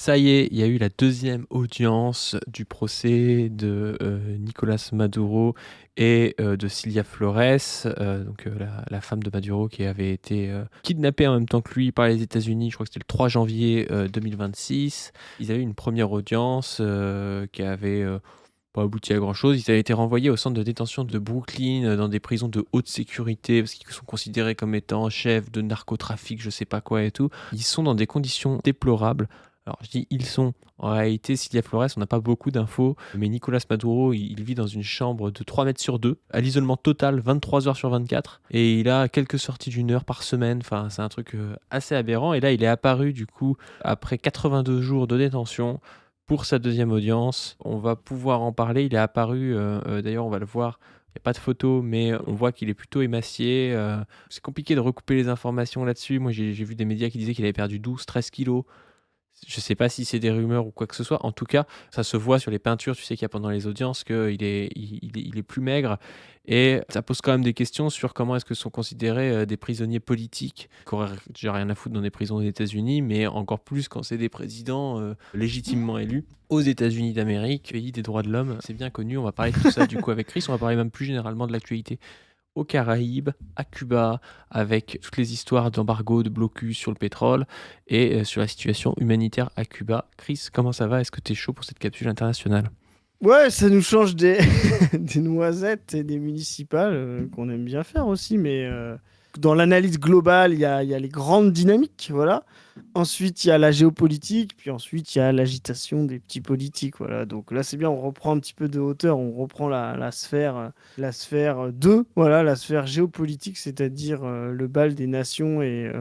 Ça y est, il y a eu la deuxième audience du procès de Nicolas Maduro et de Cilia Flores, la femme de Maduro qui avait été kidnappée en même temps que lui par les États-Unis. Je crois que c'était le 3 janvier 2026. Ils avaient eu une première audience qui avait pas abouti à grand-chose. Ils avaient été renvoyés au centre de détention de Brooklyn, dans des prisons de haute sécurité, parce qu'ils sont considérés comme étant chefs de narcotrafic, je sais pas quoi et tout. Ils sont dans des conditions déplorables. Alors je dis ils sont. En réalité, Cilia Flores, on n'a pas beaucoup d'infos, mais Nicolas Maduro, il vit dans une chambre de 3 mètres sur 2, à l'isolement total, 23 heures sur 24, et il a quelques sorties d'une heure par semaine. Enfin, c'est un truc assez aberrant. Et là, il est apparu, du coup, après 82 jours de détention, pour sa deuxième audience. On va pouvoir en parler. Il est apparu, d'ailleurs, on va le voir. Il n'y a pas de photo, mais on voit qu'il est plutôt émacié. C'est compliqué de recouper les informations là-dessus. Moi, j'ai vu des médias qui disaient qu'il avait perdu 12-13 kilos. Je sais pas si c'est des rumeurs ou quoi que ce soit. En tout cas, ça se voit sur les peintures, tu sais qu'il y a pendant les audiences, qu'il est plus maigre. Et ça pose quand même des questions sur comment est-ce que sont considérés des prisonniers politiques qui auraient déjà rien à foutre dans des prisons aux États-Unis, mais encore plus quand c'est des présidents légitimement élus aux États-Unis d'Amérique, pays des droits de l'homme. C'est bien connu. On va parler de tout ça du coup avec Chris. On va parler même plus généralement de l'actualité aux Caraïbes, à Cuba, avec toutes les histoires d'embargo, de blocus sur le pétrole et sur la situation humanitaire à Cuba. Chris, comment ça va? Est-ce que tu es chaud pour cette capsule internationale? Ouais, ça nous change des, des noisettes et des municipales qu'on aime bien faire aussi, mais dans l'analyse globale, il y a les grandes dynamiques, voilà. Ensuite, il y a la géopolitique, puis ensuite, il y a l'agitation des petits politiques, voilà. Donc là, c'est bien, on reprend un petit peu de hauteur, on reprend la sphère 2, voilà, la sphère géopolitique, c'est-à-dire le bal des nations et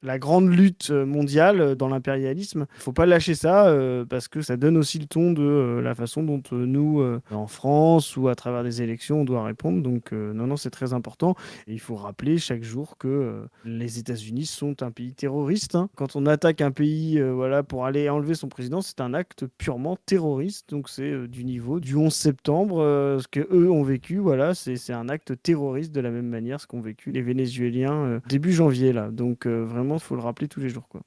la grande lutte mondiale dans l'impérialisme. Il faut pas lâcher ça parce que ça donne aussi le ton de la façon dont nous, en France ou à travers des élections, on doit répondre. Donc non, non, c'est très important. Et il faut rappeler chaque jour que les États-Unis sont un pays terroriste, hein. Quand on attaque un pays voilà, pour aller enlever son président, c'est un acte purement terroriste. Donc c'est du niveau du 11 septembre, ce que eux ont vécu, voilà, c'est un acte terroriste de la même manière ce qu'ont vécu les Vénézuéliens début janvier là. Donc vraiment, il faut le rappeler tous les jours, quoi.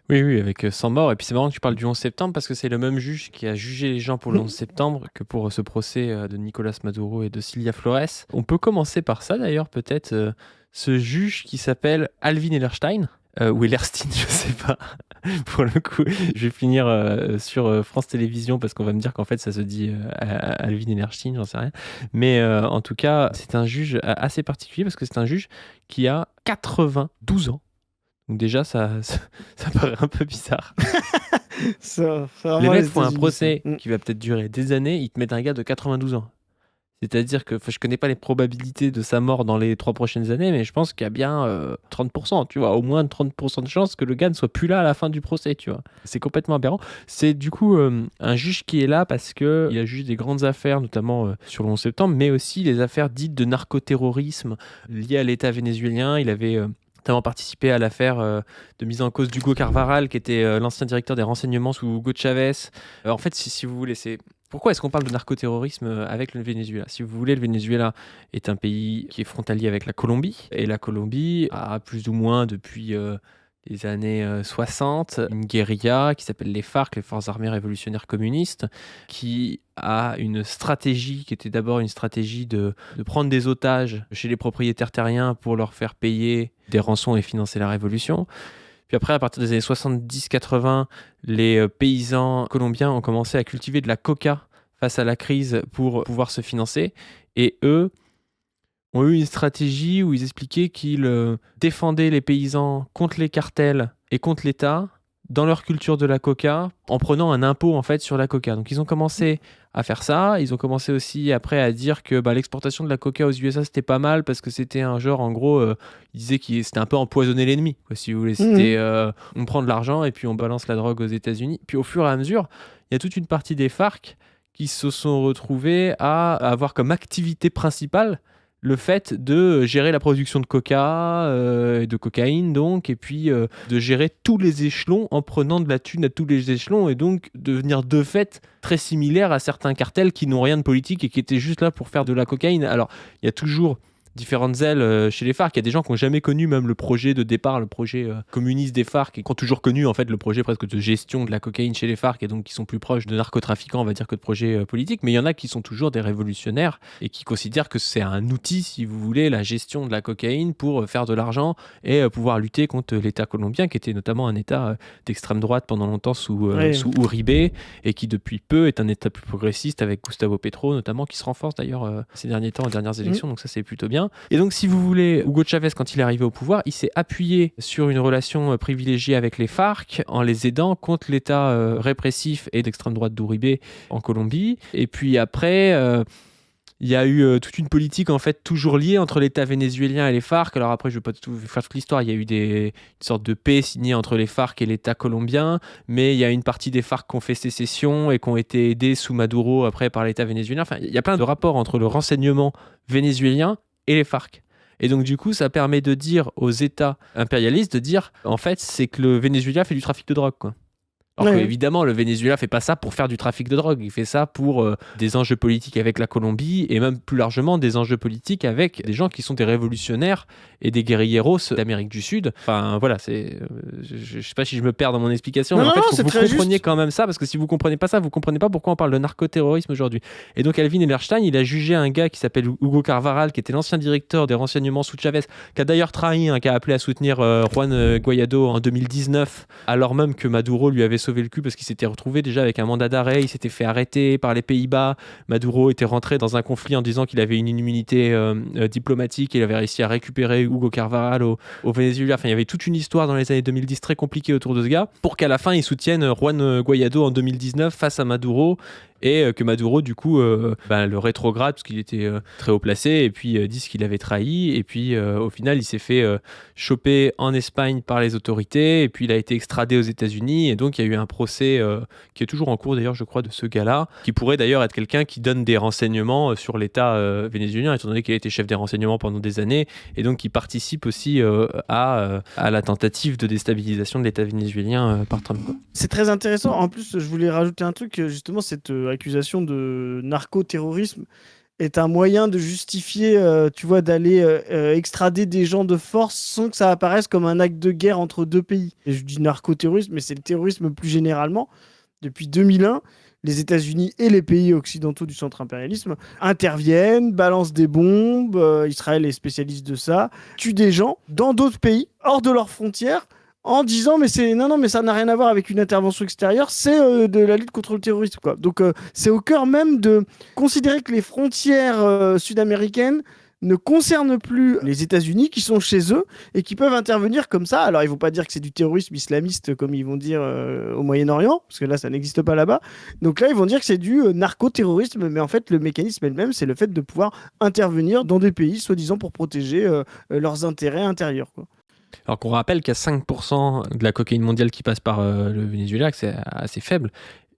Oui, oui, avec 100 morts. Et puis c'est marrant que tu parles du 11 septembre parce que c'est le même juge qui a jugé les gens pour le 11 septembre que pour ce procès de Nicolas Maduro et de Cilia Flores. On peut commencer par ça d'ailleurs, peut-être. Ce juge qui s'appelle Alvin Ellerstein. Ou Ellerstein, je sais pas. Pour le coup, je vais finir sur France Télévisions parce qu'on va me dire qu'en fait ça se dit Alvin Ellerstein, j'en sais rien. Mais en tout cas, c'est un juge assez particulier parce que c'est un juge qui a 92 ans. Donc déjà, ça paraît un peu bizarre. Ça, Les vraiment mecs les font un États-Unis, ça. procès qui va peut-être durer des années, ils te mettent un gars de 92 ans. C'est-à-dire que je connais pas les probabilités de sa mort dans les 3 prochaines années, mais je pense qu'il y a bien 30%, tu vois, au moins 30% de chances que le gars ne soit plus là à la fin du procès, tu vois. C'est complètement aberrant. C'est du coup un juge qui est là parce que il a jugé des grandes affaires, notamment sur le 11 septembre, mais aussi les affaires dites de narcoterrorisme liées à l'État vénézuélien. Il avait notamment participé à l'affaire de mise en cause d'Hugo Carvaral, qui était l'ancien directeur des renseignements sous Hugo Chavez. En fait, si vous voulez, c'est... Pourquoi est-ce qu'on parle de narcoterrorisme avec le Venezuela? Si vous voulez, le Venezuela est un pays qui est frontalier avec la Colombie. Et la Colombie a plus ou moins depuis les années 60 une guérilla qui s'appelle les FARC, les Forces armées révolutionnaires communistes, qui a une stratégie qui était d'abord une stratégie de prendre des otages chez les propriétaires terriens pour leur faire payer des rançons et financer la révolution. Puis après, à partir des années 70-80, les paysans colombiens ont commencé à cultiver de la coca face à la crise pour pouvoir se financer. Et eux ont eu une stratégie où ils expliquaient qu'ils défendaient les paysans contre les cartels et contre l'État dans leur culture de la coca en prenant un impôt en fait sur la coca. Donc ils ont commencé à faire ça. Ils ont commencé aussi après à dire que l'exportation de la coca aux USA c'était pas mal parce que c'était un genre en gros ils disaient que c'était un peu empoisonner l'ennemi quoi, si vous voulez. C'était on prend de l'argent et puis on balance la drogue aux États-Unis. Puis au fur et à mesure, il y a toute une partie des FARC qui se sont retrouvés à avoir comme activité principale le fait de gérer la production de coca, de cocaïne donc, et puis de gérer tous les échelons en prenant de la thune à tous les échelons, et donc devenir de fait très similaire à certains cartels qui n'ont rien de politique et qui étaient juste là pour faire de la cocaïne. Alors, il y a toujours différentes ailes chez les FARC. Il y a des gens qui n'ont jamais connu même le projet de départ, le projet communiste des FARC, et qui ont toujours connu en fait le projet presque de gestion de la cocaïne chez les FARC, et donc qui sont plus proches de narcotrafiquants, on va dire, que de projets politiques. Mais il y en a qui sont toujours des révolutionnaires et qui considèrent que c'est un outil, si vous voulez, la gestion de la cocaïne pour faire de l'argent et pouvoir lutter contre l'État colombien, qui était notamment un État d'extrême droite pendant longtemps sous Uribe, et qui depuis peu est un État plus progressiste avec Gustavo Petro notamment, qui se renforce d'ailleurs ces derniers temps, aux dernières élections, donc ça c'est plutôt bien. Et donc si vous voulez, Hugo Chavez, quand il est arrivé au pouvoir, il s'est appuyé sur une relation privilégiée avec les FARC en les aidant contre l'État répressif et d'extrême droite d'Uribe en Colombie. Et puis après... il y a eu toute une politique en fait toujours liée entre l'État vénézuélien et les FARC. Alors après, je ne vais pas faire toute l'histoire. Il y a eu une sorte de paix signée entre les FARC et l'État colombien, mais il y a une partie des FARC qui ont fait sécession et qui ont été aidés sous Maduro après par l'État vénézuélien. Enfin, il y a plein de rapports entre le renseignement vénézuélien et les FARC. Et donc du coup, ça permet de dire aux États impérialistes de dire, en fait, c'est que le Venezuela fait du trafic de drogue, quoi. Alors qu'évidemment, le Venezuela fait pas ça pour faire du trafic de drogue, il fait ça pour des enjeux politiques avec la Colombie, et même plus largement des enjeux politiques avec des gens qui sont des révolutionnaires et des guerrilleros d'Amérique du Sud. Enfin voilà, je sais pas si je me perds dans mon explication, mais en fait, il faut que vous compreniez quand même ça, parce que si vous comprenez pas ça, vous comprenez pas pourquoi on parle de narcoterrorisme aujourd'hui. Et donc Alvin Ellerstein, il a jugé un gars qui s'appelle Hugo Carvajal, qui était l'ancien directeur des renseignements sous Chavez, qui a d'ailleurs trahi, qui a appelé à soutenir Juan Guaido en 2019, alors même que Maduro lui avait sauvé le cul parce qu'il s'était retrouvé déjà avec un mandat d'arrêt, il s'était fait arrêter par les Pays-Bas. Maduro était rentré dans un conflit en disant qu'il avait une immunité diplomatique, et il avait réussi à récupérer Hugo Carvajal au Venezuela. Enfin, il y avait toute une histoire dans les années 2010 très compliquée autour de ce gars, pour qu'à la fin il soutienne Juan Guaido en 2019 face à Maduro, et que Maduro du coup le rétrograde parce qu'il était très haut placé, et puis dise qu'il avait trahi, et puis au final il s'est fait choper en Espagne par les autorités, et puis il a été extradé aux États-Unis, et donc il y a eu un procès qui est toujours en cours d'ailleurs, je crois, de ce gars-là, qui pourrait d'ailleurs être quelqu'un qui donne des renseignements sur l'État vénézuélien, étant donné qu'il a été chef des renseignements pendant des années, et donc qui participe aussi à la tentative de déstabilisation de l'État vénézuélien par Trump, quoi. C'est très intéressant. En plus, je voulais rajouter un truc, justement, cette accusation de narcoterrorisme est un moyen de justifier, tu vois, d'aller extrader des gens de force sans que ça apparaisse comme un acte de guerre entre deux pays. Et je dis narcoterrorisme, mais c'est le terrorisme plus généralement. Depuis 2001, les États-Unis et les pays occidentaux du centre-impérialisme interviennent, balancent des bombes, Israël est spécialiste de ça, tuent des gens dans d'autres pays, hors de leurs frontières, en disant mais ça n'a rien à voir avec une intervention extérieure, c'est de la lutte contre le terrorisme, quoi. Donc c'est au cœur même de considérer que les frontières sud-américaines ne concernent plus les États-Unis, qui sont chez eux et qui peuvent intervenir comme ça. Alors ils vont pas dire que c'est du terrorisme islamiste comme ils vont dire au Moyen-Orient, parce que là ça n'existe pas là-bas. Donc là ils vont dire que c'est du narcoterrorisme, mais en fait le mécanisme elle-même c'est le fait de pouvoir intervenir dans des pays soi-disant pour protéger leurs intérêts intérieurs, quoi. Alors qu'on rappelle qu'il y a 5% de la cocaïne mondiale qui passe par le Venezuela, que c'est assez faible.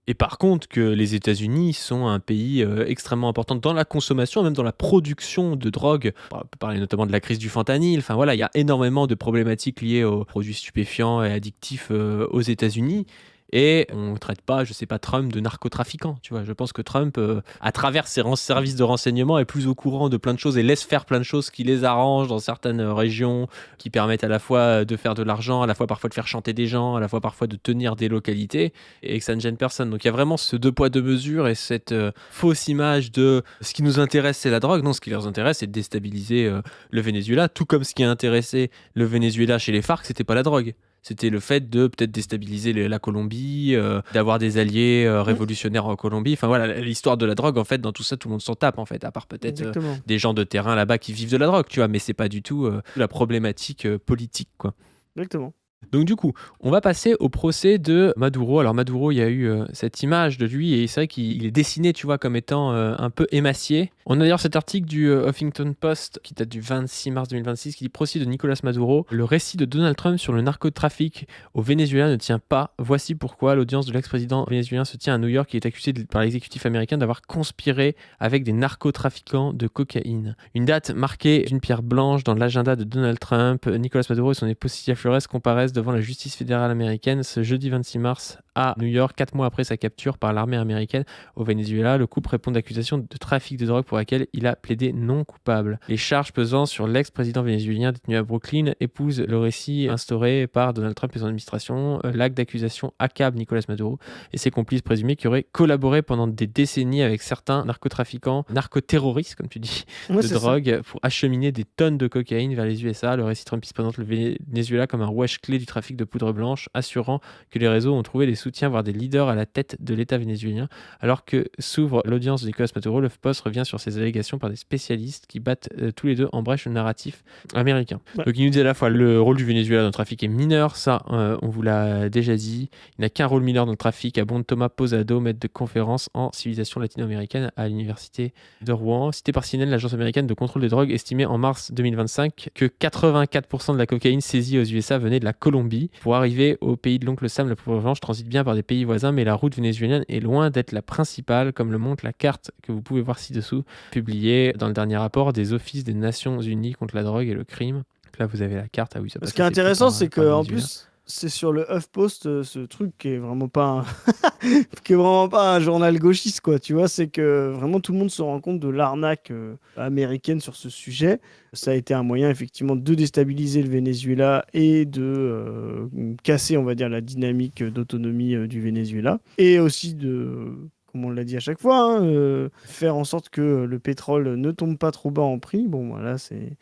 Et par contre, que les États-Unis sont un pays extrêmement important dans la consommation, même dans la production de drogue. On peut parler notamment de la crise du fentanyl. Enfin voilà, il y a énormément de problématiques liées aux produits stupéfiants et addictifs aux États-Unis. Et on ne traite pas, je sais pas, Trump de narcotrafiquant. Tu vois, je pense que Trump, à travers ses services de renseignement, est plus au courant de plein de choses et laisse faire plein de choses qui les arrangent dans certaines régions, qui permettent à la fois de faire de l'argent, à la fois parfois de faire chanter des gens, à la fois parfois de tenir des localités, et que ça ne gêne personne. Donc il y a vraiment ce deux poids deux mesures et cette fausse image de ce qui nous intéresse c'est la drogue. Non, ce qui leur intéresse c'est de déstabiliser le Venezuela, tout comme ce qui a intéressé le Venezuela chez les FARC, c'était pas la drogue. C'était le fait de peut-être déstabiliser la Colombie, d'avoir des alliés révolutionnaires en Colombie. Enfin voilà, l'histoire de la drogue, en fait, dans tout ça, tout le monde s'en tape, en fait, à part peut-être des gens de terrain là-bas qui vivent de la drogue, tu vois, mais c'est pas du tout la problématique politique, quoi. Exactement. Donc du coup, on va passer au procès de Maduro. Alors Maduro, il y a eu cette image de lui, et c'est vrai qu'il est dessiné, tu vois, comme étant un peu émacié. On a d'ailleurs cet article du Huffington Post qui date du 26 mars 2026 qui dit « Procès de Nicolas Maduro. Le récit de Donald Trump sur le narcotrafic au Venezuela ne tient pas. Voici pourquoi l'audience de l'ex-président vénézuélien se tient à New York, qui est accusé par l'exécutif américain d'avoir conspiré avec des narcotrafiquants de cocaïne. Une date marquée d'une pierre blanche dans l'agenda de Donald Trump. Nicolas Maduro et son épouse Cecilia Flores comparaissent devant la justice fédérale américaine ce jeudi 26 mars à New York, 4 mois après sa capture par l'armée américaine au Venezuela. Le couple répond d'accusations de trafic de drogue pour laquelle il a plaidé non coupable. Les charges pesant sur l'ex-président vénézuélien détenu à Brooklyn épousent le récit instauré par Donald Trump et son administration. L'acte d'accusation accable Nicolas Maduro et ses complices présumés qui auraient collaboré pendant des décennies avec certains narcotrafiquants, narcoterroristes comme tu dis, de drogue pour acheminer des tonnes de cocaïne vers les USA. Le récit Trumpiste présente le Venezuela comme un rouage clé du trafic de poudre blanche, assurant que les réseaux ont trouvé des soutiens, voire des leaders à la tête de l'État vénézuélien. Alors que s'ouvre l'audience de Nicolas Maduro, le Post revient sur ces allégations par des spécialistes qui battent tous les deux en brèche le narratif américain. Ouais. Donc il nous dit à la fois le rôle du Venezuela dans le trafic est mineur, ça on vous l'a déjà dit. Il n'a qu'un rôle mineur dans le trafic, abonde Thomas Posado, maître de conférence en civilisation latino-américaine à l'université de Rouen. Cité par CNN, l'agence américaine de contrôle des drogues estimait en mars 2025 que 84% de la cocaïne saisie aux USA venait de la Colombie. Pour arriver au pays de l'oncle Sam, la poudre blanche transite bien par des pays voisins, mais la route vénézuélienne est loin d'être la principale, comme le montre la carte que vous pouvez voir ci-dessous, publiée dans le dernier rapport des Offices des Nations Unies contre la drogue et le crime. Donc là, vous avez la carte. Ah oui, ça passe. Ce qui est intéressant, c'est qu'en plus, c'est sur le HuffPost, ce truc qui est vraiment pas un journal gauchiste, quoi. Tu vois, c'est que vraiment tout le monde se rend compte de l'arnaque américaine sur ce sujet. Ça a été un moyen, effectivement, de déstabiliser le Venezuela et de casser, on va dire, la dynamique d'autonomie du Venezuela. Et aussi de... comme on l'a dit à chaque fois, faire en sorte que le pétrole ne tombe pas trop bas en prix. Bon, voilà, c'est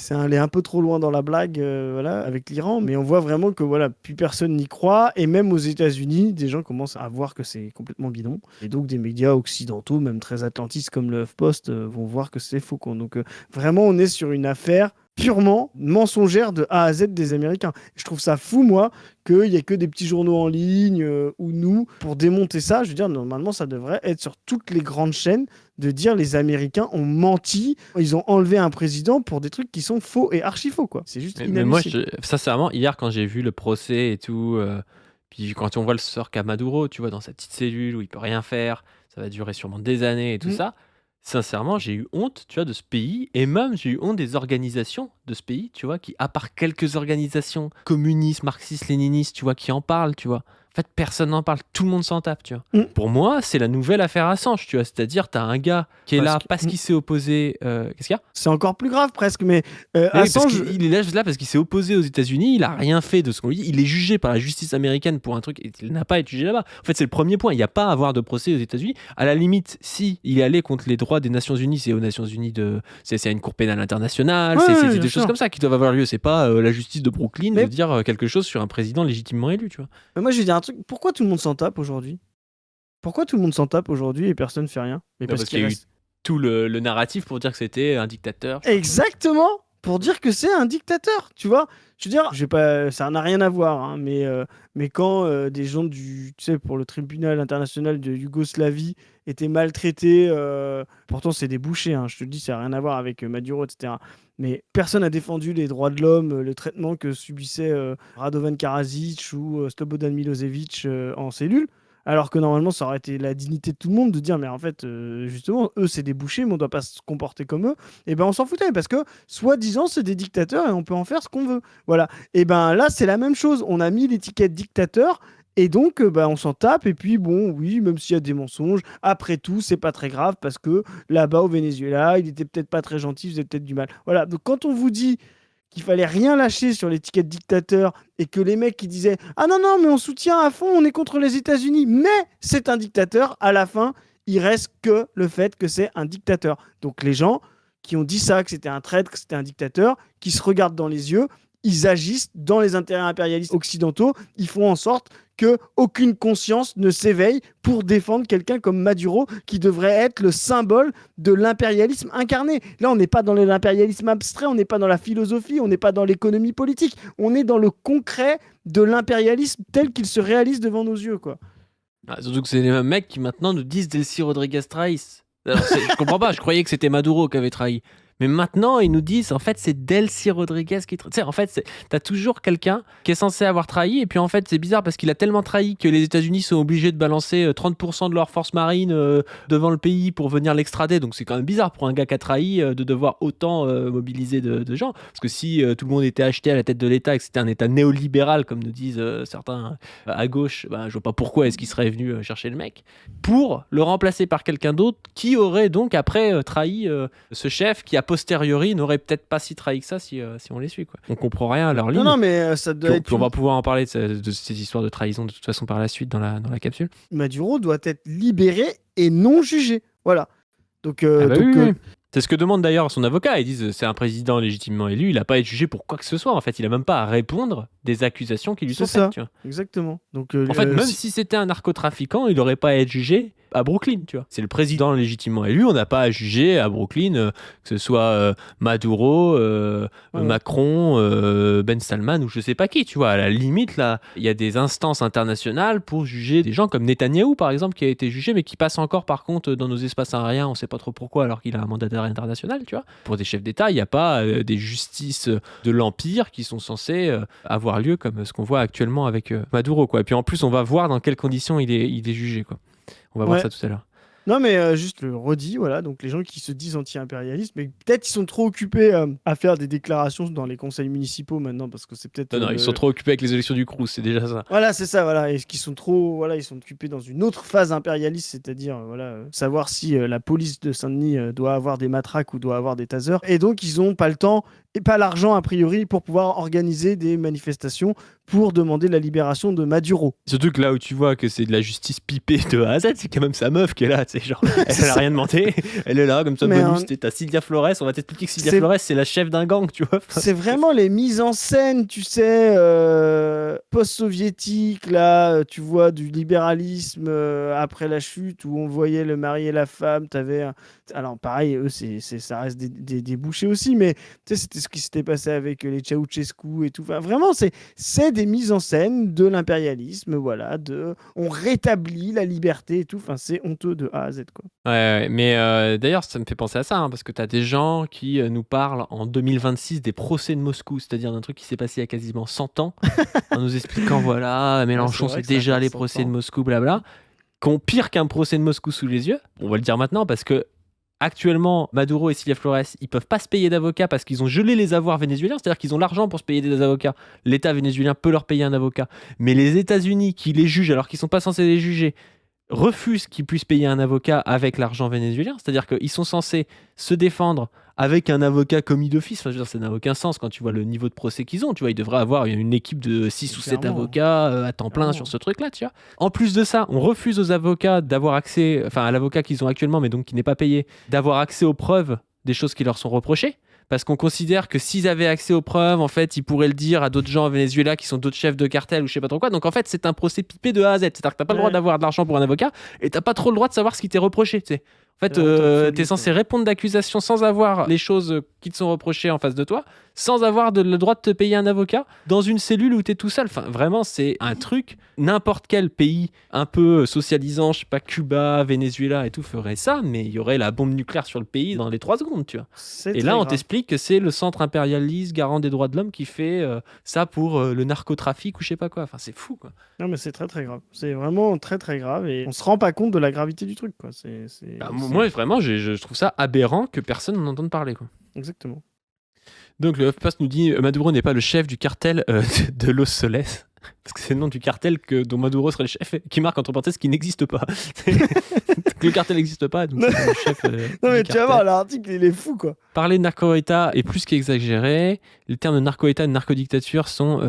aller un peu trop loin dans la blague voilà, avec l'Iran, mais on voit vraiment que voilà, plus personne n'y croit, et même aux États-Unis, des gens commencent à voir que c'est complètement bidon. Et donc des médias occidentaux, même très atlantistes comme le HuffPost, vont voir que c'est faux. Donc vraiment, on est sur une affaire purement mensongère de A à Z des Américains. Je trouve ça fou, moi, qu'il n'y ait que des petits journaux en ligne ou nous, pour démonter ça. Je veux dire, normalement, ça devrait être sur toutes les grandes chaînes de dire les Américains ont menti, ils ont enlevé un président pour des trucs qui sont faux et archi-faux, quoi. C'est juste inadmissible. Mais moi, sincèrement, hier, quand j'ai vu le procès et tout, puis quand on voit le sort qu'a Maduro, tu vois, dans sa petite cellule où il peut rien faire, ça va durer sûrement des années et tout ça. Sincèrement, j'ai eu honte, tu vois, de ce pays, et même j'ai eu honte des organisations de ce pays, tu vois, qui, à part quelques organisations communistes, marxistes, léninistes, tu vois, qui en parlent, tu vois. En fait, personne n'en parle, tout le monde s'en tape, tu vois. Pour moi, c'est la nouvelle affaire Assange, tu vois. C'est-à-dire, t'as un gars qui est là parce qu'il s'est opposé... Qu'est-ce qu'il y a ? C'est encore plus grave, presque, mais Assange... Il est là parce qu'il s'est opposé aux États-Unis, il a rien fait de ce qu'on lui dit, il est jugé par la justice américaine pour un truc, et il n'a pas été jugé là-bas. En fait, c'est le premier point, il n'y a pas à avoir de procès aux États-Unis. À la limite, si il est allé contre les droits des Nations Unies, c'est aux Nations Unies c'est à une cour pénale internationale, c'est des choses comme ça qui doivent avoir lieu. C'est pas la justice de Brooklyn de dire quelque chose sur un président légitimement élu, tu vois. Mais moi, je vais dire un truc. Pourquoi tout le monde s'en tape aujourd'hui ? Pourquoi tout le monde s'en tape aujourd'hui et personne ne fait rien ? Mais parce qu'il y a eu tout le narratif pour dire que c'était un dictateur. Exactement, pour dire que c'est un dictateur, tu vois. Je veux dire, ça n'a rien à voir, hein, mais quand des gens pour le tribunal international de Yougoslavie étaient maltraités, pourtant c'est des bouchers, hein, je te le dis, ça n'a rien à voir avec Maduro, etc. Mais personne n'a défendu les droits de l'homme, le traitement que subissait Radovan Karadzic ou Slobodan Milosevic en cellule. Alors que normalement, ça aurait été la dignité de tout le monde de dire, mais en fait, justement, eux, c'est des bouchers, mais on ne doit pas se comporter comme eux. Et ben, on s'en foutait, parce que, soi-disant, c'est des dictateurs et on peut en faire ce qu'on veut. Voilà. Et ben là, c'est la même chose. On a mis l'étiquette dictateur, et donc, on s'en tape. Et puis, bon, oui, même s'il y a des mensonges, après tout, c'est pas très grave, parce que là-bas, au Venezuela, il était peut-être pas très gentil, il faisait peut-être du mal. Voilà. Donc, quand on vous dit qu'il fallait rien lâcher sur l'étiquette dictateur et que les mecs qui disaient « Ah non, non, mais on soutient à fond, on est contre les États-Unis, mais c'est un dictateur », à la fin, il reste que le fait que c'est un dictateur. Donc les gens qui ont dit ça, que c'était un traître, que c'était un dictateur, qui se regardent dans les yeux, ils agissent dans les intérêts impérialistes occidentaux, ils font en sorte qu'aucune conscience ne s'éveille pour défendre quelqu'un comme Maduro, qui devrait être le symbole de l'impérialisme incarné. Là, on n'est pas dans l'impérialisme abstrait, on n'est pas dans la philosophie, on n'est pas dans l'économie politique, on est dans le concret de l'impérialisme tel qu'il se réalise devant nos yeux, quoi. Surtout que c'est les mêmes mecs qui maintenant nous disent Delcy Rodriguez trahisse. Alors, je comprends pas, je croyais que c'était Maduro qui avait trahi. Mais maintenant, ils nous disent, en fait, c'est Delcy Rodriguez qui... Tu sais, en fait, t'as toujours quelqu'un qui est censé avoir trahi, et puis en fait, c'est bizarre parce qu'il a tellement trahi que les États-Unis sont obligés de balancer 30% de leur force marine devant le pays pour venir l'extrader. Donc c'est quand même bizarre pour un gars qui a trahi de devoir autant mobiliser de gens. Parce que si tout le monde était acheté à la tête de l'État et que c'était un État néolibéral, comme nous disent certains à gauche, je vois pas pourquoi est-ce qu'il serait venu chercher le mec pour le remplacer par quelqu'un d'autre qui aurait donc après trahi ce chef qui a posteriori n'aurait peut-être pas si trahi que ça si on les suit, quoi. On comprend rien à leur ligne. Non, mais ça doit être... Puis on va pouvoir en parler de ces histoires de trahison de toute façon par la suite dans la capsule. Maduro doit être libéré et non jugé. Voilà. Donc, oui. C'est ce que demande d'ailleurs son avocat. Ils disent c'est un président légitimement élu, il n'a pas à être jugé pour quoi que ce soit. En fait, il n'a même pas à répondre des accusations qui lui sont faites. Tu vois. Exactement. Donc, en fait, même si c'était un narcotrafiquant, il n'aurait pas à être jugé à Brooklyn, tu vois. C'est le président légitimement élu, on n'a pas à juger à Brooklyn, que ce soit Maduro, Macron, Ben Salman ou je sais pas qui, tu vois. À la limite, là, il y a des instances internationales pour juger des gens comme Netanyahou, par exemple, qui a été jugé, mais qui passe encore, par contre, dans nos espaces aériens, on sait pas trop pourquoi, alors qu'il a un mandat d'arrêt international, tu vois. Pour des chefs d'État, il n'y a pas des justices de l'Empire qui sont censées avoir lieu, comme ce qu'on voit actuellement avec Maduro, quoi. Et puis en plus, on va voir dans quelles conditions il est jugé, quoi. On va voir ça tout à l'heure. Non, mais juste le redit, voilà. Donc les gens qui se disent anti-impérialistes, mais peut-être ils sont trop occupés à faire des déclarations dans les conseils municipaux maintenant, parce que c'est peut-être... Non, ils sont trop occupés avec les élections du Crous, c'est déjà ça. Voilà, c'est ça, voilà. Et qu'ils sont trop... Voilà, ils sont occupés dans une autre phase impérialiste, c'est-à-dire, savoir si la police de Saint-Denis doit avoir des matraques ou doit avoir des tasers. Et donc, ils n'ont pas le temps et pas l'argent, a priori, pour pouvoir organiser des manifestations pour demander la libération de Maduro. Surtout que là où tu vois que c'est de la justice pipée de A à Z, c'est quand même sa meuf qui est là, tu sais, genre, elle a rien demandé, elle est là, comme ça, bonus, t'as Sylvia Flores, on va t'expliquer que Sylvia Flores, c'est la chef d'un gang, tu vois. C'est vraiment les mises en scène, tu sais, post-soviétiques, là, tu vois, du libéralisme après la chute, où on voyait le mari et la femme, t'avais... Alors, pareil, eux, ça reste des bouchers aussi, mais tu sais, c'était ce qui s'était passé avec les Ceausescu et tout. Enfin, vraiment, c'est des mises en scène de l'impérialisme, voilà, on rétablit la liberté et tout. Enfin, c'est honteux de A à Z, quoi. Ouais, mais d'ailleurs, ça me fait penser à ça, parce que t'as des gens qui nous parlent en 2026 des procès de Moscou, c'est-à-dire d'un truc qui s'est passé il y a quasiment 100 ans, en nous expliquant, voilà, Mélenchon, c'est déjà les procès de Moscou, blabla, qu'on pire qu'un procès de Moscou sous les yeux. On va le dire maintenant, parce que actuellement, Maduro et Sylvia Flores, ils peuvent pas se payer d'avocats parce qu'ils ont gelé les avoirs vénézuéliens, c'est-à-dire qu'ils ont l'argent pour se payer des avocats. L'État vénézuélien peut leur payer un avocat. Mais les États-Unis qui les jugent alors qu'ils sont pas censés les juger, refusent qu'ils puissent payer un avocat avec l'argent vénézuélien, c'est-à-dire qu'ils sont censés se défendre avec un avocat commis d'office. Enfin, je veux dire, ça n'a aucun sens quand tu vois le niveau de procès qu'ils ont. Tu vois, ils devraient avoir une équipe de 6 ou 7 avocats à temps plein sur ce truc-là, tu vois. En plus de ça, on refuse aux avocats d'avoir accès, enfin à l'avocat qu'ils ont actuellement, mais donc qui n'est pas payé, d'avoir accès aux preuves des choses qui leur sont reprochées. Parce qu'on considère que s'ils avaient accès aux preuves, en fait, ils pourraient le dire à d'autres gens au Venezuela qui sont d'autres chefs de cartel ou je sais pas trop quoi. Donc en fait, c'est un procès pipé de A à Z. C'est-à-dire que t'as pas le droit d'avoir de l'argent pour un avocat et t'as pas trop le droit de savoir ce qui t'est reproché, tu sais. En fait, t'es censé répondre d'accusations sans avoir les choses qui te sont reprochées en face de toi, sans avoir le droit de te payer un avocat, dans une cellule où t'es tout seul. Enfin, vraiment, c'est un truc. N'importe quel pays un peu socialisant, je sais pas, Cuba, Venezuela et tout, ferait ça, mais il y aurait la bombe nucléaire sur le pays dans les 3 secondes, tu vois. Et là, on t'explique que c'est le centre impérialiste, garant des droits de l'homme, qui fait ça pour le narcotrafic ou je sais pas quoi. Enfin, c'est fou, quoi. Non, mais c'est très, très grave. C'est vraiment très, très grave et on se rend pas compte de la gravité du truc, quoi. Moi, vraiment, je trouve ça aberrant que personne n'en entende parler, quoi. Exactement. Donc, le HuffPost nous dit Maduro n'est pas le chef du cartel de Los Soles. Parce que c'est le nom du cartel dont Maduro serait le chef, qui marque entre parenthèses qui n'existe pas. Le cartel n'existe pas, donc c'est le chef. Non, mais tu vas voir, l'article, il est fou, quoi. Parler de narco-état est plus qu'exagéré. Les termes de narco-état et de narco-dictature sont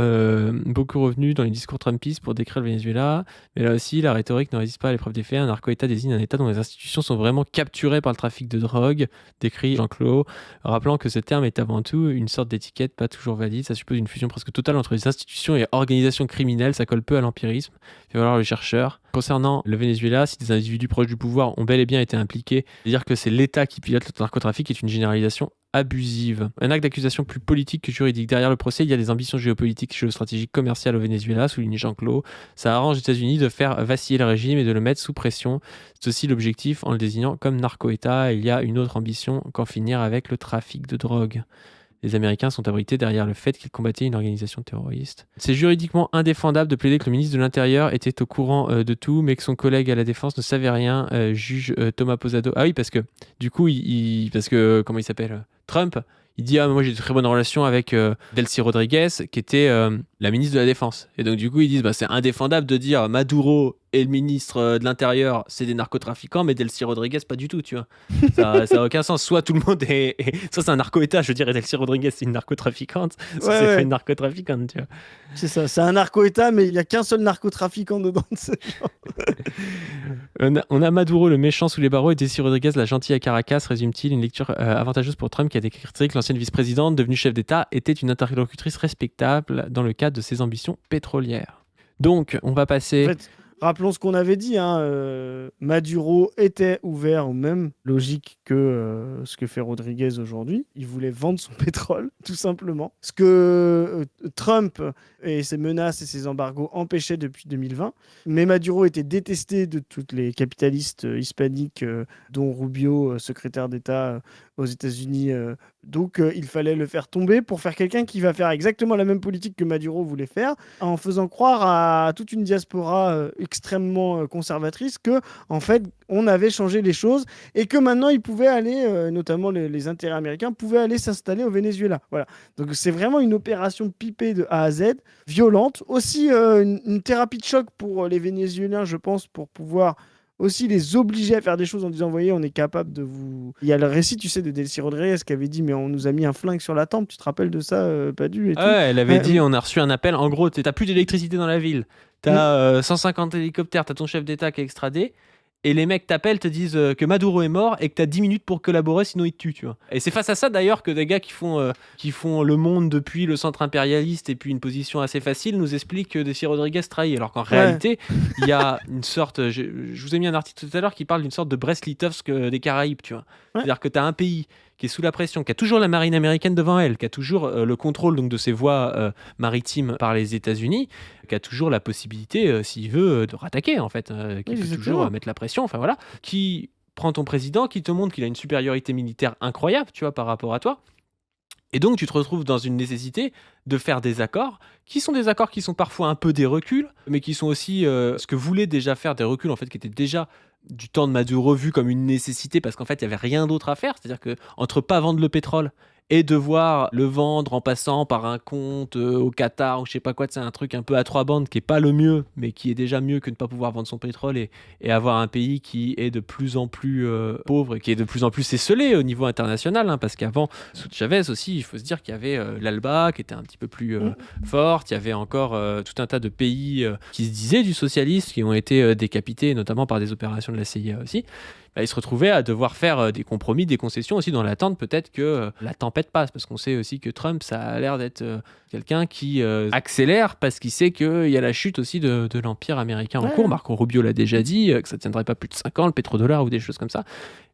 beaucoup revenus dans les discours trumpistes pour décrire le Venezuela. Mais là aussi, la rhétorique ne résiste pas à l'épreuve des faits. Un narco-état désigne un état dont les institutions sont vraiment capturées par le trafic de drogue, décrit Jean-Claude, rappelant que ce terme est avant tout une sorte d'étiquette pas toujours valide. Ça suppose une fusion presque totale entre les institutions et organisations criminelles. Ça colle peu à l'empirisme. Il va falloir le chercheur. Concernant le Venezuela, si des individus proches du pouvoir ont bel et bien été impliqués, dire que c'est l'État qui pilote le narcotrafic est une généralisation abusive. Un acte d'accusation plus politique que juridique. Derrière le procès, il y a des ambitions géopolitiques, géostratégiques, commerciales au Venezuela, souligne Jean-Claude. Ça arrange les États-Unis de faire vaciller le régime et de le mettre sous pression. C'est aussi l'objectif en le désignant comme narco-État. Il y a une autre ambition qu'en finir avec le trafic de drogue. Les Américains sont abrités derrière le fait qu'ils combattaient une organisation terroriste. C'est juridiquement indéfendable de plaider que le ministre de l'Intérieur était au courant de tout, mais que son collègue à la défense ne savait rien, juge Thomas Posado. Ah oui, parce que du coup, parce que, comment il s'appelle Trump, il dit « Ah, moi j'ai de très bonnes relations avec Delcy Rodriguez, qui était la ministre de la Défense. » Et donc du coup, ils disent bah, « C'est indéfendable de dire Maduro et le ministre de l'Intérieur, c'est des narcotrafiquants, mais Delcy Rodriguez, pas du tout, tu vois. » Ça n'a aucun sens. Soit tout le monde soit c'est un narco-État, je veux dire, et Delcy Rodriguez, c'est une narcotrafiquante. Soit c'est pas une narcotrafiquante, tu vois. C'est ça, c'est un narco-État, mais il n'y a qu'un seul narcotrafiquant dedans. On a Maduro, le méchant sous les barreaux, et Delcy Rodriguez, la gentille à Caracas, résume-t-il. Une lecture avantageuse pour Trump qui a décrit que l'ancienne vice-présidente, devenue chef d'État, était une interlocutrice respectable dans le cadre de ses ambitions pétrolières. Donc, on va passer... En fait, rappelons ce qu'on avait dit, Maduro était ouvert aux mêmes logiques que ce que fait Rodriguez aujourd'hui. Il voulait vendre son pétrole, tout simplement. Ce que Trump et ses menaces et ses embargos empêchaient depuis 2020. Mais Maduro était détesté de tous les capitalistes hispaniques, dont Rubio, secrétaire d'État aux États-Unis. Donc, il fallait le faire tomber pour faire quelqu'un qui va faire exactement la même politique que Maduro voulait faire, en faisant croire à toute une diaspora extrêmement conservatrice que, en fait, on avait changé les choses et que maintenant, ils pouvaient aller, notamment les intérêts américains, pouvaient aller s'installer au Venezuela. Voilà. Donc, c'est vraiment une opération pipée de A à Z, violente. Aussi, une thérapie de choc pour les Vénézuéliens, je pense, pour pouvoir aussi les obliger à faire des choses en disant, voyez, on est capable de vous... Il y a le récit, tu sais, de Delcy Rodriguez qui avait dit, mais on nous a mis un flingue sur la tempe, tu te rappelles de ça, Padu et tout. Elle avait dit, on a reçu un appel, en gros, t'as plus d'électricité dans la ville, t'as 150 hélicoptères, t'as ton chef d'État qui est extradé, et les mecs t'appellent, te disent que Maduro est mort et que t'as 10 minutes pour collaborer, sinon ils te tuent, tu vois. Et c'est face à ça d'ailleurs que des gars qui font le monde depuis le centre impérialiste et puis une position assez facile nous expliquent que Delcy Rodriguez trahit. Alors qu'en réalité, il y a une sorte... Je vous ai mis un article tout à l'heure qui parle d'une sorte de Brest-Litovsk des Caraïbes, tu vois. C'est-à-dire que t'as un pays qui est sous la pression, qui a toujours la marine américaine devant elle, qui a toujours le contrôle donc, de ses voies maritimes par les États-Unis, qui a toujours la possibilité, s'il veut, de rattaquer, en fait, qui peut toujours mettre la pression, enfin voilà, qui prend ton président, qui te montre qu'il a une supériorité militaire incroyable, tu vois, par rapport à toi. Et donc, tu te retrouves dans une nécessité de faire des accords qui sont parfois un peu des reculs, mais qui sont aussi ce que voulaient déjà faire des reculs, en fait, qui étaient déjà du temps de Maduro vu comme une nécessité parce qu'en fait, il n'y avait rien d'autre à faire. C'est-à-dire que entre pas vendre le pétrole et devoir le vendre en passant par un compte au Qatar ou je sais pas quoi, c'est un truc un peu à trois bandes qui est pas le mieux, mais qui est déjà mieux que de ne pas pouvoir vendre son pétrole et avoir un pays qui est de plus en plus pauvre et qui est de plus en plus esselé au niveau international, hein, parce qu'avant, sous Chavez aussi, il faut se dire qu'il y avait l'ALBA qui était un petit peu plus forte, il y avait encore tout un tas de pays qui se disaient du socialisme, qui ont été décapités, notamment par des opérations de la CIA aussi. Ils se retrouvaient à devoir faire des compromis, des concessions aussi dans l'attente peut-être que la tempête passe, parce qu'on sait aussi que Trump, ça a l'air d'être quelqu'un qui accélère parce qu'il sait qu'il y a la chute aussi de l'Empire américain en cours. Marco Rubio l'a déjà dit, que ça ne tiendrait pas plus de 5 ans, le pétrodollar ou des choses comme ça.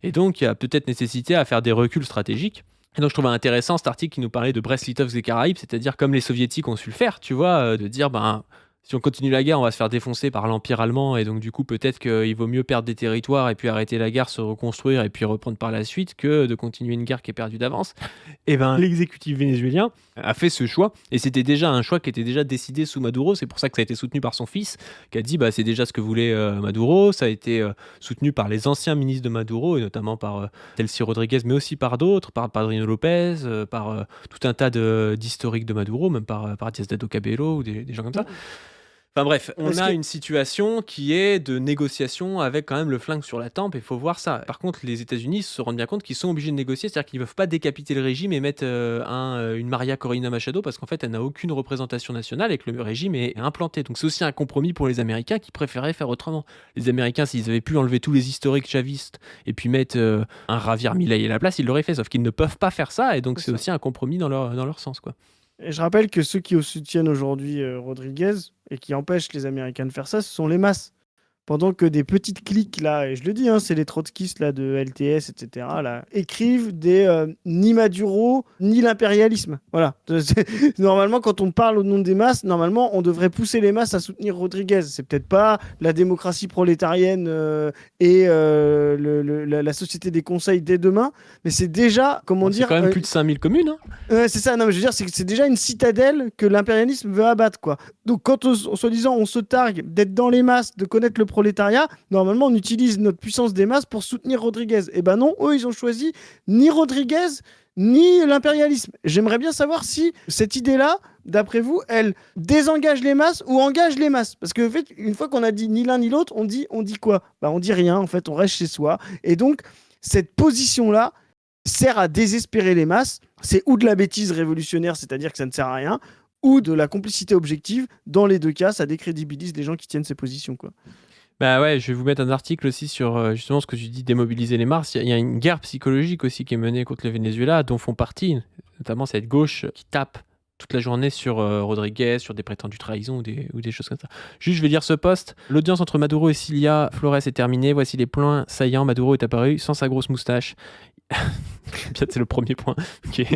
Et donc, il y a peut-être nécessité à faire des reculs stratégiques. Et donc, je trouvais intéressant cet article qui nous parlait de Brest-Litovsk des Caraïbes, c'est-à-dire comme les Soviétiques ont su le faire, tu vois, de dire, si on continue la guerre, on va se faire défoncer par l'Empire allemand et donc du coup peut-être qu'il vaut mieux perdre des territoires et puis arrêter la guerre, se reconstruire et puis reprendre par la suite que de continuer une guerre qui est perdue d'avance. Et l'exécutif vénézuélien a fait ce choix et c'était déjà un choix qui était déjà décidé sous Maduro. C'est pour ça que ça a été soutenu par son fils qui a dit c'est déjà ce que voulait Maduro. Ça a été soutenu par les anciens ministres de Maduro et notamment par Delcy Rodriguez mais aussi par d'autres, par Padrino Lopez, par tout un tas d'historiques de Maduro, même par Diosdado Cabello ou des gens comme ça. Enfin bref, on a une situation qui est de négociation avec quand même le flingue sur la tempe, et il faut voir ça. Par contre, les États-Unis se rendent bien compte qu'ils sont obligés de négocier, c'est-à-dire qu'ils ne peuvent pas décapiter le régime et mettre une Maria Corina Machado, parce qu'en fait, elle n'a aucune représentation nationale et que le régime est implanté. Donc c'est aussi un compromis pour les Américains qui préféraient faire autrement. Les Américains, s'ils avaient pu enlever tous les historiques chavistes et puis mettre un Javier Milei à la place, ils l'auraient fait, sauf qu'ils ne peuvent pas faire ça, et donc c'est aussi un compromis dans leur sens, quoi. Et je rappelle que ceux qui soutiennent aujourd'hui Rodriguez et qui empêchent les Américains de faire ça, ce sont les masses. pendant que des petites cliques, là, et je le dis, hein, c'est les trotskistes là, de LTS, etc., là, écrivent ni Maduro, ni l'impérialisme. Voilà. Normalement, quand on parle au nom des masses, normalement, on devrait pousser les masses à soutenir Rodriguez. C'est peut-être pas la démocratie prolétarienne et la société des conseils dès demain, mais c'est déjà, comment C'est dire... quand même plus de 5000 communes. Hein. c'est ça, non, mais je veux dire, c'est déjà une citadelle que l'impérialisme veut abattre, quoi. Donc, quand, soi-disant, on se targue d'être dans les masses, de connaître le prolétariat, normalement, on utilise notre puissance des masses pour soutenir Rodriguez. Eh ben non, eux, ils ont choisi ni Rodriguez, ni l'impérialisme. J'aimerais bien savoir si cette idée-là, d'après vous, elle désengage les masses ou engage les masses. Parce que, en fait, une fois qu'on a dit ni l'un ni l'autre, on dit quoi? Bah, on dit rien, en fait, on reste chez soi. Et donc, cette position-là sert à désespérer les masses. C'est ou de la bêtise révolutionnaire, c'est-à-dire que ça ne sert à rien, ou de la complicité objective. Dans les deux cas, ça décrédibilise les gens qui tiennent ces positions, quoi. Bah ouais, je vais vous mettre un article aussi sur justement ce que tu dis, démobiliser les masses. Il y a une guerre psychologique aussi qui est menée contre le Venezuela, dont font partie notamment cette gauche qui tape toute la journée sur Rodriguez, sur des prétendues trahisons ou des choses comme ça. Juste, je vais lire ce post. L'audience entre Maduro et Cilia Flores est terminée. Voici les points saillants. Maduro est apparu sans sa grosse moustache. C'est le premier point. Okay.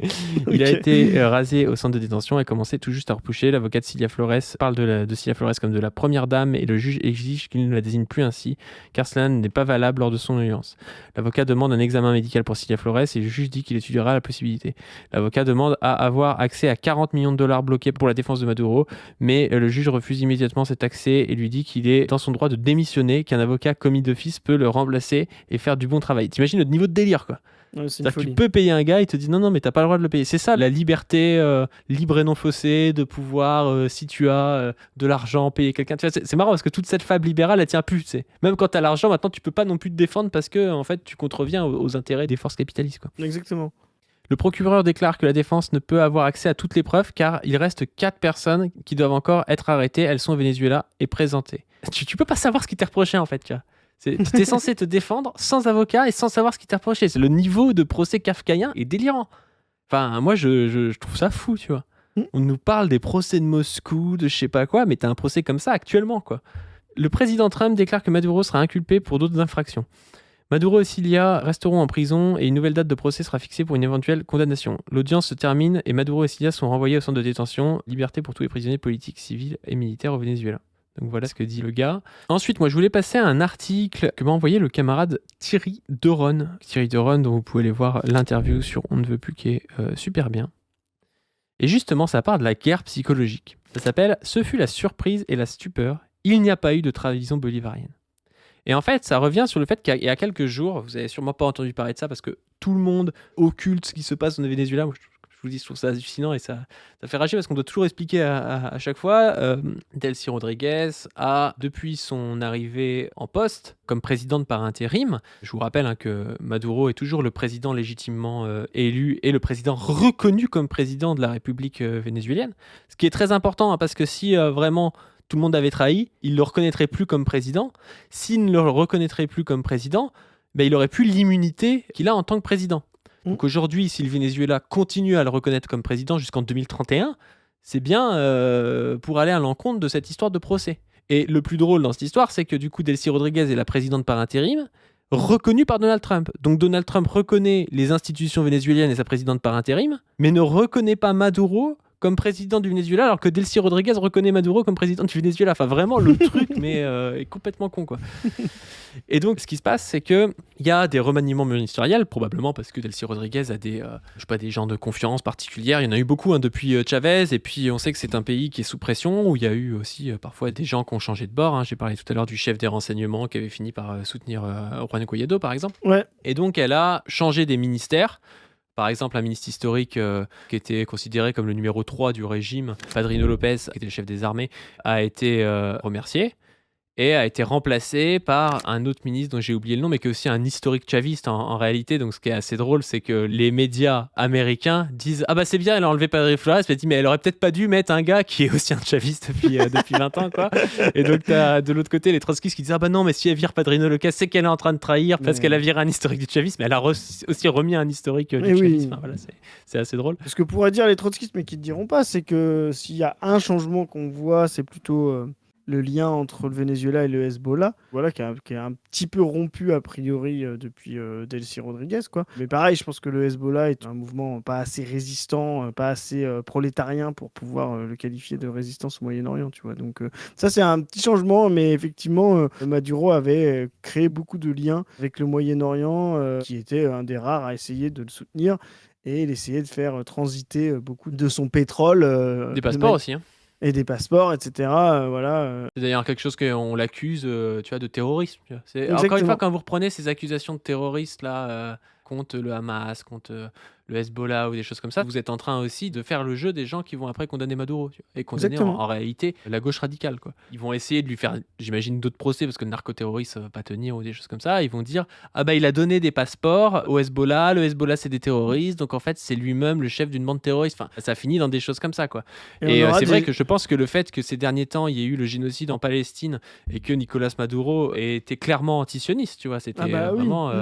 Il a été rasé au centre de détention et commençait tout juste à repousser. L'avocat de Cilia Flores parle de Cilia Flores comme de la première dame et le juge exige qu'il ne la désigne plus ainsi car cela n'est pas valable lors de son audience. L'avocat demande un examen médical pour Cilia Flores et le juge dit qu'il étudiera la possibilité. L'avocat demande à avoir accès à 40 millions de dollars bloqués pour la défense de Maduro, mais le juge refuse immédiatement cet accès et lui dit qu'il est dans son droit de démissionner, qu'un avocat commis d'office peut le remplacer et faire du bon travail. T'imagines le niveau de délire, quoi. Ouais, C'est-à-dire que tu peux payer un gars, il te dit non, mais t'as pas le droit de le payer. C'est ça la liberté libre et non faussée de pouvoir, si tu as de l'argent, payer quelqu'un. Tu vois, c'est marrant parce que toute cette fable libérale, elle tient plus. T'sais. Même quand t'as l'argent, maintenant tu peux pas non plus te défendre parce que en fait tu contreviens aux intérêts des forces capitalistes. Quoi. Exactement. Le procureur déclare que la défense ne peut avoir accès à toutes les preuves car il reste 4 personnes qui doivent encore être arrêtées. Elles sont au Venezuela et présentées. Tu peux pas savoir ce qui t'est reproché en fait, tu vois. T'es censé te défendre sans avocat et sans savoir ce qui t'a reproché. C'est le niveau de procès kafkaïen est délirant. Enfin, moi, je trouve ça fou, tu vois. On nous parle des procès de Moscou, de je sais pas quoi, mais t'as un procès comme ça actuellement, quoi. Le président Trump déclare que Maduro sera inculpé pour d'autres infractions. Maduro et Cilia resteront en prison et une nouvelle date de procès sera fixée pour une éventuelle condamnation. L'audience se termine et Maduro et Cilia sont renvoyés au centre de détention. Liberté pour tous les prisonniers politiques, civils et militaires au Venezuela. Donc voilà ce que dit le gars. Ensuite, moi je voulais passer à un article que m'a envoyé le camarade Thierry Deron. Thierry Deron, dont vous pouvez aller voir l'interview sur On ne veut plus, qui est super bien. Et justement, ça part de la guerre psychologique. Ça s'appelle « Ce fut la surprise et la stupeur. Il n'y a pas eu de trahison bolivarienne ». Et en fait, ça revient sur le fait qu'il y a quelques jours, vous avez sûrement pas entendu parler de ça parce que tout le monde occulte ce qui se passe au Venezuela. Moi, je vous dis, je trouve ça hallucinant et ça fait rager parce qu'on doit toujours expliquer à chaque fois. Delcy Rodriguez a, depuis son arrivée en poste comme présidente par intérim, je vous rappelle que Maduro est toujours le président légitimement élu et le président reconnu comme président de la République vénézuélienne. Ce qui est très important parce que si vraiment tout le monde avait trahi, il ne le reconnaîtrait plus comme président. S'il ne le reconnaîtrait plus comme président, il aurait plus l'immunité qu'il a en tant que président. Donc aujourd'hui, si le Venezuela continue à le reconnaître comme président jusqu'en 2031, c'est bien pour aller à l'encontre de cette histoire de procès. Et le plus drôle dans cette histoire, c'est que du coup, Delcy Rodriguez est la présidente par intérim, reconnue par Donald Trump. Donc Donald Trump reconnaît les institutions vénézuéliennes et sa présidente par intérim, mais ne reconnaît pas Maduro comme président du Venezuela, alors que Delcy Rodriguez reconnaît Maduro comme président du Venezuela. Enfin, vraiment, le truc, mais est complètement con, quoi. Et donc, ce qui se passe, c'est qu'il y a des remaniements ministériels, probablement parce que Delcy Rodriguez a des gens de confiance particulière. Il y en a eu beaucoup depuis Chavez, et puis on sait que c'est un pays qui est sous pression, où il y a eu aussi parfois des gens qui ont changé de bord. J'ai parlé tout à l'heure du chef des renseignements qui avait fini par soutenir Juan Guaido, par exemple. Ouais. Et donc, elle a changé des ministères. Par exemple, un ministre historique qui était considéré comme le numéro 3 du régime, Padrino Lopez, qui était le chef des armées, a été remercié et a été remplacé par un autre ministre dont j'ai oublié le nom, mais qui est aussi un historique chaviste en réalité. Donc ce qui est assez drôle, c'est que les médias américains disent « Ah bah c'est bien, elle a enlevé Padrino Flores », mais elle aurait peut-être pas dû mettre un gars qui est aussi un chaviste depuis 20 ans, quoi. Et donc t'as de l'autre côté les trotskistes qui disent « Ah bah non, mais si elle vire Padrino Lopez, c'est qu'elle est en train de trahir parce qu'elle a viré un historique du chavisme, mais elle a aussi remis un historique du chavisme. » Enfin, voilà, c'est assez drôle. Ce que pourraient dire les trotskistes, mais qui ne diront pas, c'est que s'il y a un changement qu'on voit, c'est plutôt le lien entre le Venezuela et le Hezbollah, voilà, qui est un petit peu rompu a priori depuis Delcy Rodriguez, quoi. Mais pareil, je pense que le Hezbollah est un mouvement pas assez résistant, pas assez prolétarien pour pouvoir le qualifier de résistance au Moyen-Orient, tu vois. Donc ça, c'est un petit changement, mais effectivement, Maduro avait créé beaucoup de liens avec le Moyen-Orient, qui était un des rares à essayer de le soutenir. Et il essayait de faire transiter beaucoup de son pétrole Des passeports aussi, hein. et des passeports, etc. Voilà. C'est d'ailleurs quelque chose qu'on l'accuse, tu vois, de terrorisme. Tu vois. Encore une fois, Exactement. quand vous reprenez ces accusations de terroristes là, contre le Hamas, contre le Hezbollah ou des choses comme ça, vous êtes en train aussi de faire le jeu des gens qui vont après condamner Maduro, tu vois, et condamner Exactement. en réalité la gauche radicale, quoi. Ils vont essayer de lui faire, j'imagine, d'autres procès parce que le narcoterroriste ça va pas tenir ou des choses comme ça. Ils vont dire ah bah il a donné des passeports au Hezbollah, le Hezbollah c'est des terroristes, donc en fait c'est lui-même le chef d'une bande terroriste. Enfin, ça finit dans des choses comme ça, quoi. Et Et on aura c'est vrai des... que je pense que le fait que ces derniers temps il y ait eu le génocide en Palestine et que Nicolas Maduro était clairement anti-sioniste, tu vois, c'était Ah bah oui. vraiment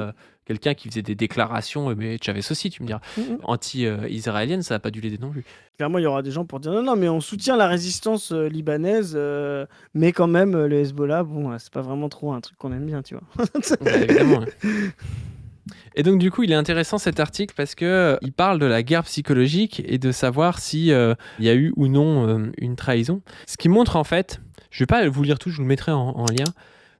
quelqu'un qui faisait des déclarations, mais Chavez aussi, tu me diras, anti-israélienne, ça n'a pas dû l'aider non plus. Clairement, il y aura des gens pour dire non, non, mais on soutient la résistance libanaise, mais quand même, le Hezbollah, bon, c'est pas vraiment trop un truc qu'on aime bien, tu vois. Bah, évidemment. Et donc du coup, il est intéressant cet article parce que il parle de la guerre psychologique et de savoir si il y a eu ou non une trahison. Ce qui montre en fait, je vais pas vous lire tout, je vous le mettrai en lien.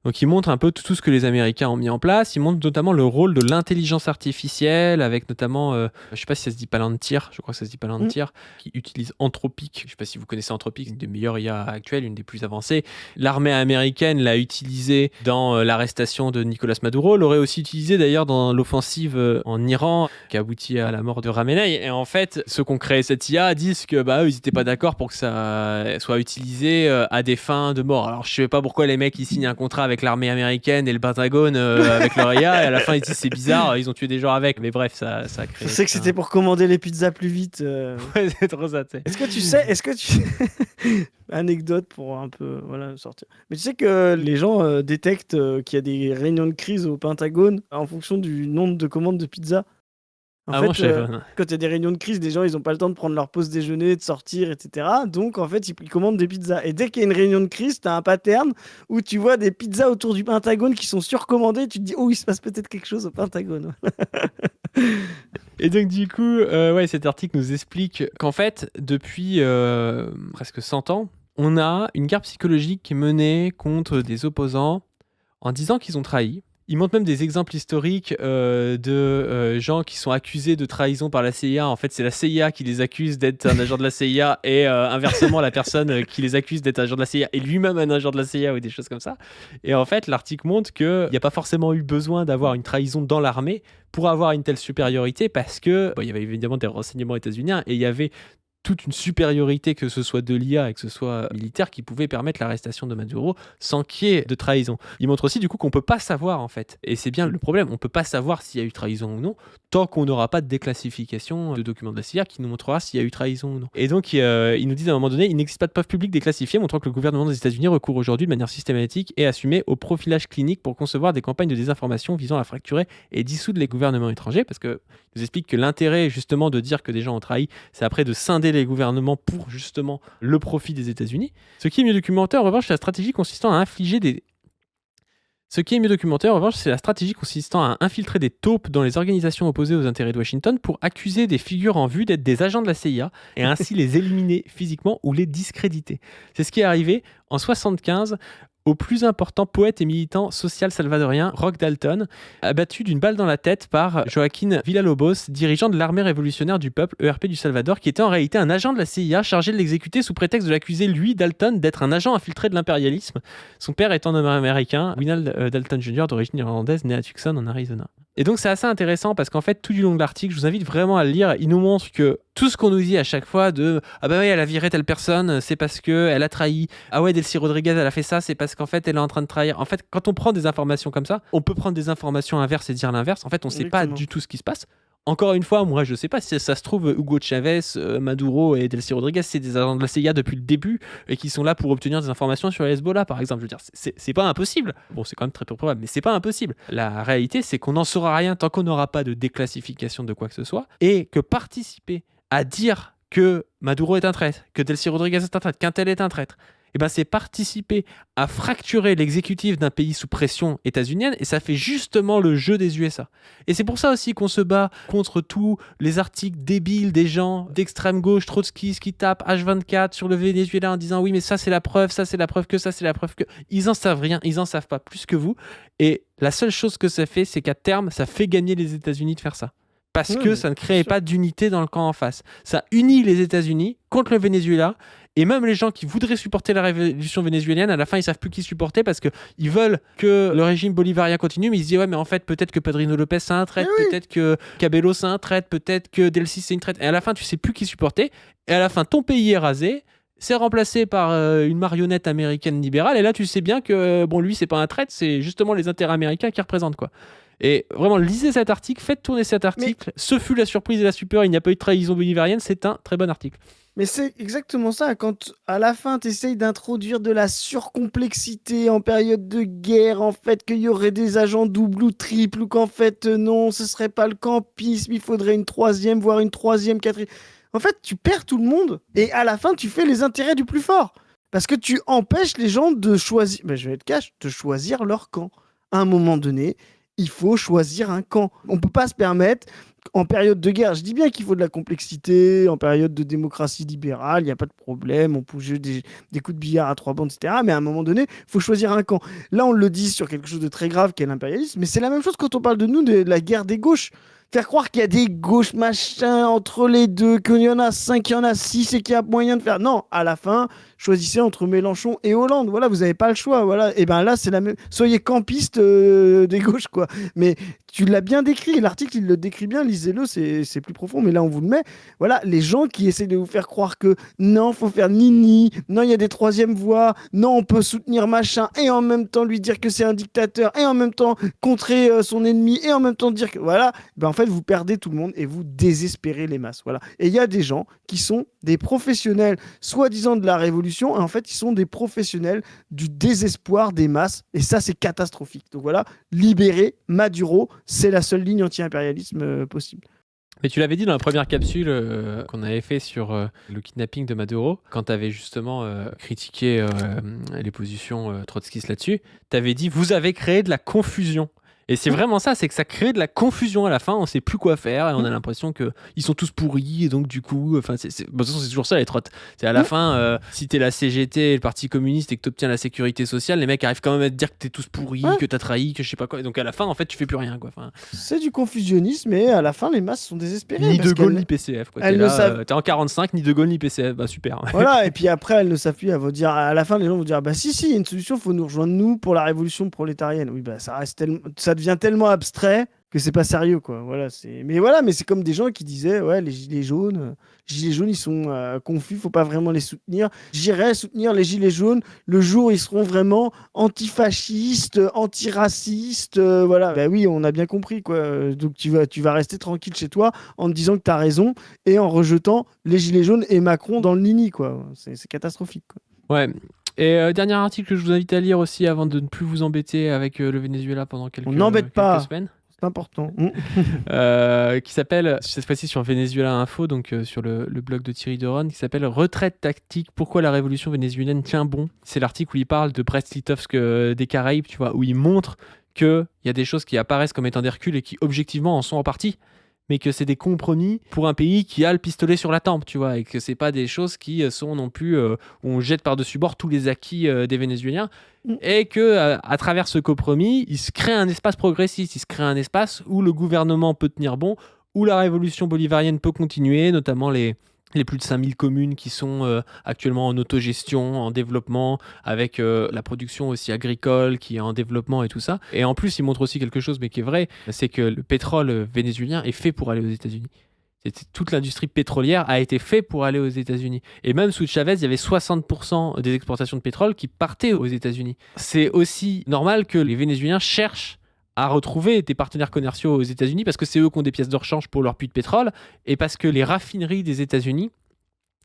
Donc il montre un peu tout ce que les Américains ont mis en place. Il montre notamment le rôle de l'intelligence artificielle avec notamment, je sais pas si ça se dit Palantir, je crois que ça se dit Palantir, qui utilise Anthropic. Je sais pas si vous connaissez Anthropic, c'est une des meilleures IA actuelles, une des plus avancées. L'armée américaine l'a utilisé dans l'arrestation de Nicolas Maduro, l'aurait aussi utilisé d'ailleurs dans l'offensive en Iran qui a abouti à la mort de Khamenei. Et en fait, ceux qui ont créé cette IA disent que bah, eux, ils n'étaient pas d'accord pour que ça soit utilisé à des fins de mort. Alors je sais pas pourquoi les mecs ils signent un contrat avec l'armée américaine et le Pentagone avec leur IA et à la fin ils disent c'est bizarre, ils ont tué des gens avec. Mais bref, ça a créé. Je sais que c'était pour commander les pizzas plus vite. Ouais, c'est trop ça, tu sais. Est-ce que tu anecdote pour un peu voilà sortir. Mais tu sais que les gens détectent qu'il y a des réunions de crise au Pentagone en fonction du nombre de commandes de pizza. En Ah fait, bon, je savais pas. quand il y a des réunions de crise, les gens, ils ont pas le temps de prendre leur pause déjeuner, de sortir, etc. Donc, en fait, ils commandent des pizzas. Et dès qu'il y a une réunion de crise, tu as un pattern où tu vois des pizzas autour du Pentagone qui sont surcommandées. Tu te dis, oh, il se passe peut-être quelque chose au Pentagone. Et donc du coup, ouais, cet article nous explique qu'en fait, depuis presque 100 ans, on a une guerre psychologique qui est menée contre des opposants en disant qu'ils ont trahi. Il montre même des exemples historiques de gens qui sont accusés de trahison par la CIA. En fait, c'est la CIA qui les accuse d'être un agent de la CIA et inversement, la personne qui les accuse d'être agent de la CIA est lui-même un agent de la CIA ou des choses comme ça. Et en fait, l'article montre qu'il n'y a pas forcément eu besoin d'avoir une trahison dans l'armée pour avoir une telle supériorité parce que il y avait évidemment des renseignements états-uniens et il y avait toute une supériorité, que ce soit de l'IA et que ce soit militaire, qui pouvait permettre l'arrestation de Maduro sans qu'il y ait de trahison. Il montre aussi du coup qu'on peut pas savoir en fait, et c'est bien le problème, on peut pas savoir s'il y a eu trahison ou non, tant qu'on n'aura pas de déclassification de documents de la CIA qui nous montrera s'il y a eu trahison ou non. Et donc il nous dit à un moment donné, il n'existe pas de preuves publiques déclassifiées montrant que le gouvernement des États-Unis recourt aujourd'hui de manière systématique et assumée au profilage clinique pour concevoir des campagnes de désinformation visant à fracturer et dissoudre les gouvernements étrangers, parce que nous explique que l'intérêt justement de dire que des gens ont trahi, c'est après de scinder les gouvernements pour justement le profit des États-Unis. Ce qui est mieux documenté en revanche, c'est la stratégie consistant à infliger des... Ce qui est mieux documenté, en revanche, c'est la stratégie consistant à infiltrer des taupes dans les organisations opposées aux intérêts de Washington pour accuser des figures en vue d'être des agents de la CIA et ainsi les éliminer physiquement ou les discréditer. C'est ce qui est arrivé en 1975 au plus important poète et militant social salvadorien, Roque Dalton, abattu d'une balle dans la tête par Joaquín Villalobos, dirigeant de l'armée révolutionnaire du peuple, ERP du Salvador, qui était en réalité un agent de la CIA chargé de l'exécuter sous prétexte de l'accuser, lui, Dalton, d'être un agent infiltré de l'impérialisme, son père étant un américain, Winald Dalton Jr., d'origine irlandaise, né à Tucson, en Arizona. Et donc c'est assez intéressant parce qu'en fait, tout du long de l'article, je vous invite vraiment à le lire, il nous montre que tout ce qu'on nous dit à chaque fois de « Ah bah oui, elle a viré telle personne, c'est parce qu'elle a trahi. Ah ouais, Delcy Rodriguez, elle a fait ça, c'est parce qu'en fait, elle est en train de trahir. » En fait, quand on prend des informations comme ça, on peut prendre des informations inverses et dire l'inverse. En fait, on ne sait pas du tout ce qui se passe. Encore une fois, moi je sais pas si ça se trouve, Hugo Chavez, Maduro et Delcy Rodriguez, c'est des agents de la CIA depuis le début et qui sont là pour obtenir des informations sur le Hezbollah, par exemple. Je veux dire, c'est pas impossible. Bon, c'est quand même très peu probable, mais c'est pas impossible. La réalité, c'est qu'on n'en saura rien tant qu'on n'aura pas de déclassification de quoi que ce soit et que participer à dire que Maduro est un traître, que Delcy Rodriguez est un traître, qu'un tel est un traître, eh ben, c'est participer à fracturer l'exécutif d'un pays sous pression états-unienne, et ça fait justement le jeu des USA. Et c'est pour ça aussi qu'on se bat contre tous les articles débiles des gens d'extrême gauche, trotskistes, qui tapent H24 sur le Venezuela en disant oui mais ça c'est la preuve, ça c'est la preuve que, ça c'est la preuve que. Ils en savent rien, ils en savent pas plus que vous. Et la seule chose que ça fait, c'est qu'à terme, ça fait gagner les États-Unis de faire ça. Parce que ça ne crée pas d'unité dans le camp en face. Ça unit les États-Unis contre le Venezuela. Et même les gens qui voudraient supporter la révolution vénézuélienne, à la fin, ils savent plus qui supporter parce qu'ils veulent que le régime bolivarien continue, mais ils se disent ouais, mais en fait, peut-être que Padrino Lopez c'est un traître, peut-être que Cabello c'est un traître, peut-être que Delcy c'est une traître. Et à la fin, tu sais plus qui supporter. Et à la fin, ton pays est rasé. C'est remplacé par une marionnette américaine libérale. Et là, tu sais bien que bon, lui, c'est pas un traître, c'est justement les intérêts américains qui représentent quoi. Et vraiment, lisez cet article, faites tourner cet article. Ce fut la surprise et la stupeur, il n'y a pas eu de trahison bolivarienne, c'est un très bon article. Mais c'est exactement ça, quand à la fin tu essayes d'introduire de la surcomplexité en période de guerre, en fait qu'il y aurait des agents double ou triple, ou qu'en fait non, ce serait pas le campisme, il faudrait une troisième, voire une troisième, quatrième. En fait, tu perds tout le monde, et à la fin tu fais les intérêts du plus fort. Parce que tu empêches les gens de choisir, je vais être cash, de choisir leur camp. À un moment donné, il faut choisir un camp. On peut pas se permettre, en période de guerre, je dis bien qu'il faut de la complexité, en période de démocratie libérale, il n'y a pas de problème, on peut jouer des coups de billard à 3 bandes, etc. Mais à un moment donné, il faut choisir un camp. Là, on le dit sur quelque chose de très grave qu'est l'impérialisme, mais c'est la même chose quand on parle de nous, de la guerre des gauches. Faire croire qu'il y a des gauches machin entre les deux, qu'il y en a 5, qu'il y en a 6 et qu'il y a moyen de faire. Non, à la fin, choisissez entre Mélenchon et Hollande. Voilà, vous n'avez pas le choix. Voilà. Et bien là, c'est la même. Soyez campistes des gauches, quoi. Mais tu l'as bien décrit. L'article, il le décrit bien. Lisez-le, c'est plus profond. Mais là, on vous le met. Voilà, les gens qui essaient de vous faire croire que non, faut faire ni. Non, il y a des troisièmes voies. Non, on peut soutenir machin et en même temps lui dire que c'est un dictateur et en même temps contrer son ennemi et en même temps dire que voilà. Ben en fait, vous perdez tout le monde et vous désespérez les masses. Voilà. Et il y a des gens qui sont des professionnels, soi-disant de la révolution, et en fait, ils sont des professionnels du désespoir des masses. Et ça, c'est catastrophique. Donc voilà, libérer Maduro, c'est la seule ligne anti-impérialisme possible. Mais tu l'avais dit dans la première capsule qu'on avait fait sur le kidnapping de Maduro, quand tu avais justement critiqué les positions trotskistes là-dessus, tu avais dit « vous avez créé de la confusion ». Et c'est vraiment ça, c'est que ça crée de la confusion à la fin, on sait plus quoi faire et on a l'impression qu'ils sont tous pourris et donc du coup, enfin, de toute façon c'est toujours ça les trottes. C'est à la fin, si t'es la CGT et le Parti communiste et que t'obtiens la sécurité sociale, les mecs arrivent quand même à te dire que t'es tous pourris, que t'as trahi, que je sais pas quoi. Et donc à la fin, en fait, tu fais plus rien quoi. Enfin, c'est du confusionnisme et à la fin, les masses sont désespérées. Ni De Gaulle ni PCF. Quoi. T'es en 45, ni De Gaulle ni PCF, bah super. Voilà, et puis après, elles ne savent plus, elles vont dire, à la fin, les gens vont dire, bah si, il y a une solution, il faut nous rejoindre nous pour la révolution prolétarienne. Oui, bah ça devient tellement abstrait que c'est pas sérieux, quoi. Voilà, mais c'est comme des gens qui disaient, ouais, les gilets jaunes, ils sont confus, faut pas vraiment les soutenir. J'irai soutenir les gilets jaunes le jour où ils seront vraiment antifascistes, antiracistes, voilà. Bah oui, on a bien compris, quoi. Donc tu vas rester tranquille chez toi en te disant que tu as raison et en rejetant les gilets jaunes et Macron dans le nini, quoi. C'est catastrophique, quoi. Ouais. Et dernier article que je vous invite à lire aussi avant de ne plus vous embêter avec le Venezuela pendant quelques semaines. C'est important. Qui s'appelle, cette fois-ci sur Venezuela Info, donc sur le blog de Thierry Deron, qui s'appelle Retraite tactique, pourquoi la révolution vénézuélienne tient bon. C'est l'article où il parle de Brest-Litovsk des Caraïbes, tu vois, où il montre qu'il y a des choses qui apparaissent comme étant des reculs et qui objectivement en sont en partie, mais que c'est des compromis pour un pays qui a le pistolet sur la tempe, tu vois, et que c'est pas des choses qui sont non plus où on jette par-dessus bord tous les acquis des Vénézuéliens, et que à travers ce compromis, il se crée un espace progressiste, il se crée un espace où le gouvernement peut tenir bon, où la révolution bolivarienne peut continuer, notamment les plus de 5000 communes qui sont actuellement en autogestion, en développement, avec la production aussi agricole qui est en développement et tout ça. Et en plus, il montre aussi quelque chose, mais qui est vrai, c'est que le pétrole vénézuélien est fait pour aller aux États-Unis. Toute l'industrie pétrolière a été faite pour aller aux États-Unis. Et même sous Chavez, il y avait 60% des exportations de pétrole qui partaient aux États-Unis. C'est aussi normal que les Vénézuéliens cherchent à retrouver des partenaires commerciaux aux États-Unis parce que c'est eux qui ont des pièces de rechange pour leur puits de pétrole et parce que les raffineries des États-Unis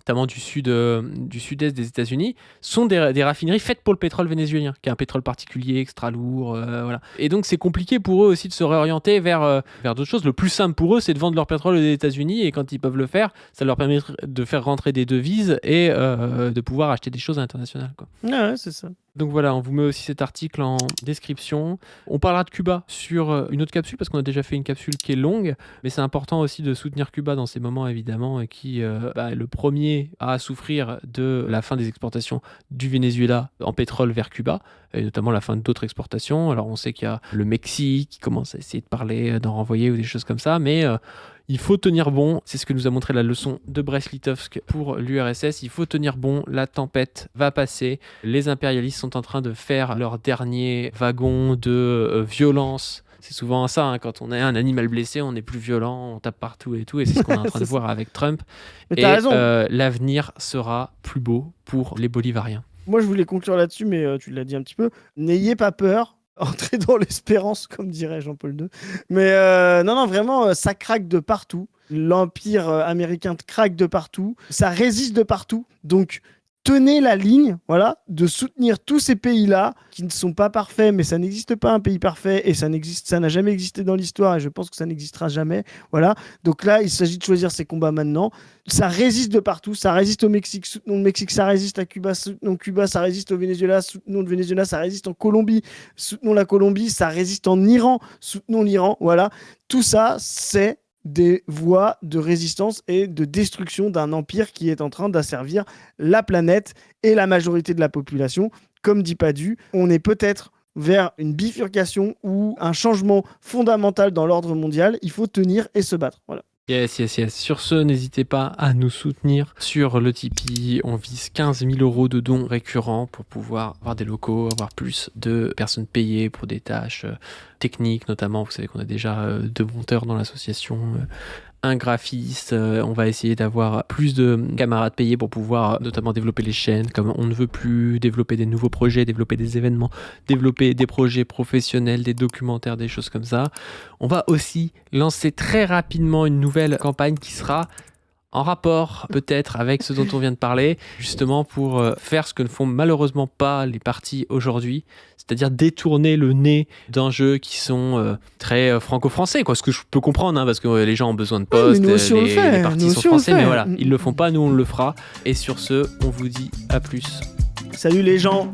notamment du sud-est des États-Unis, sont des raffineries faites pour le pétrole vénézuélien, qui est un pétrole particulier, extra lourd, voilà. Et donc c'est compliqué pour eux aussi de se réorienter vers d'autres choses. Le plus simple pour eux, c'est de vendre leur pétrole aux États-Unis, et quand ils peuvent le faire, ça leur permet de faire rentrer des devises et de pouvoir acheter des choses à l'international, quoi. Ouais, c'est ça. Donc voilà, on vous met aussi cet article en description. On parlera de Cuba sur une autre capsule, parce qu'on a déjà fait une capsule qui est longue, mais c'est important aussi de soutenir Cuba dans ces moments, évidemment, et qui est le premier à souffrir de la fin des exportations du Venezuela en pétrole vers Cuba, et notamment la fin d'autres exportations. Alors on sait qu'il y a le Mexique qui commence à essayer de parler, d'en renvoyer ou des choses comme ça, mais il faut tenir bon. C'est ce que nous a montré la leçon de Brest-Litovsk pour l'URSS. Il faut tenir bon, la tempête va passer. Les impérialistes sont en train de faire leur dernier wagon de violence. C'est souvent ça, hein, quand on est un animal blessé, on est plus violent, on tape partout et tout, et c'est ce qu'on est en train de voir avec Trump. Mais t'as raison. L'avenir sera plus beau pour les Bolivariens. Moi, je voulais conclure là-dessus, mais tu l'as dit un petit peu. N'ayez pas peur. Entrez dans l'espérance, comme dirait Jean-Paul II. Mais non, vraiment, ça craque de partout. L'Empire américain craque de partout. Ça résiste de partout. Donc, tenez la ligne, voilà, de soutenir tous ces pays-là qui ne sont pas parfaits, mais ça n'existe pas un pays parfait, et ça n'a jamais existé dans l'histoire, et je pense que ça n'existera jamais. Voilà. Donc là, il s'agit de choisir ses combats maintenant. Ça résiste de partout. Ça résiste au Mexique, soutenons le Mexique. Ça résiste à Cuba, soutenons Cuba. Ça résiste au Venezuela, soutenons le Venezuela. Ça résiste en Colombie, soutenons la Colombie. Ça résiste en Iran, soutenons l'Iran. Voilà. Tout ça, c'est des voies de résistance et de destruction d'un empire qui est en train d'asservir la planète et la majorité de la population. Comme dit Padu, on est peut-être vers une bifurcation ou un changement fondamental dans l'ordre mondial. Il faut tenir et se battre. Voilà. Yes. Sur ce, n'hésitez pas à nous soutenir sur le Tipeee. On vise 15 000 € de dons récurrents pour pouvoir avoir des locaux, avoir plus de personnes payées pour des tâches techniques notamment. Vous savez qu'on a déjà 2 monteurs dans l'association, un graphiste. On va essayer d'avoir plus de camarades payés pour pouvoir notamment développer les chaînes, comme on ne veut plus, développer des nouveaux projets, développer des événements, développer des projets professionnels, des documentaires, des choses comme ça. On va aussi lancer très rapidement une nouvelle campagne qui sera en rapport peut-être avec ce dont on vient de parler, justement pour faire ce que ne font malheureusement pas les partis aujourd'hui, c'est-à-dire détourner le nez d'enjeux qui sont très franco-français, quoi. Ce que je peux comprendre, hein, parce que les gens ont besoin de postes, les partis sont français, mais voilà, ils le font pas, nous on le fera. Et sur ce, on vous dit à plus. Salut les gens.